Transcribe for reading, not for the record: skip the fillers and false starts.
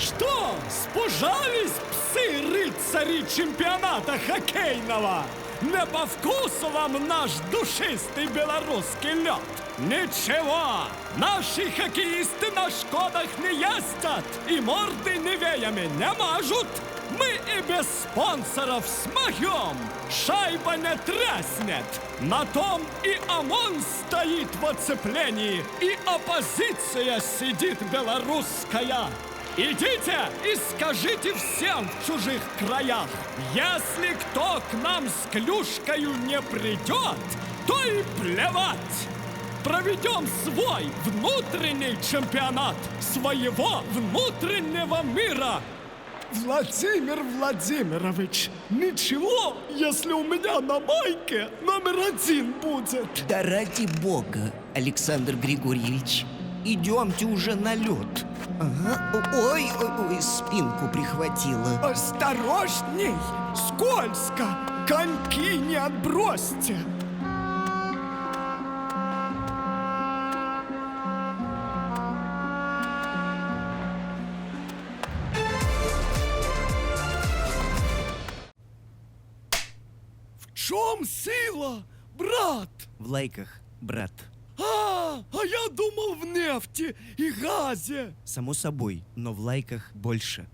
Что, спужались псы-рыцари чемпионата хоккейного? Не по вкусу вам наш душистый белорусский лед? Ничего, наши хоккеисты на шкодах не ездят и морды невеями не мажут. Мы и без спонсоров смоем, шайба не треснет. На том и ОМОН стоит в оцеплении, и оппозиция сидит белорусская. Идите и скажите всем в чужих краях, если кто к нам с клюшкою не придет, то и плевать. Проведем свой внутренний чемпионат своего внутреннего мира. Владимир Владимирович, ничего, если у меня на майке №1 будет. Да ради бога, Александр Григорьевич, идемте уже на лед. Ага. Ой, спинку прихватило. Осторожней, скользко, коньки не отбросьте. В чем сила, брат? В лайках, брат. А я думал в нефти и газе. Само собой, но в лайках больше.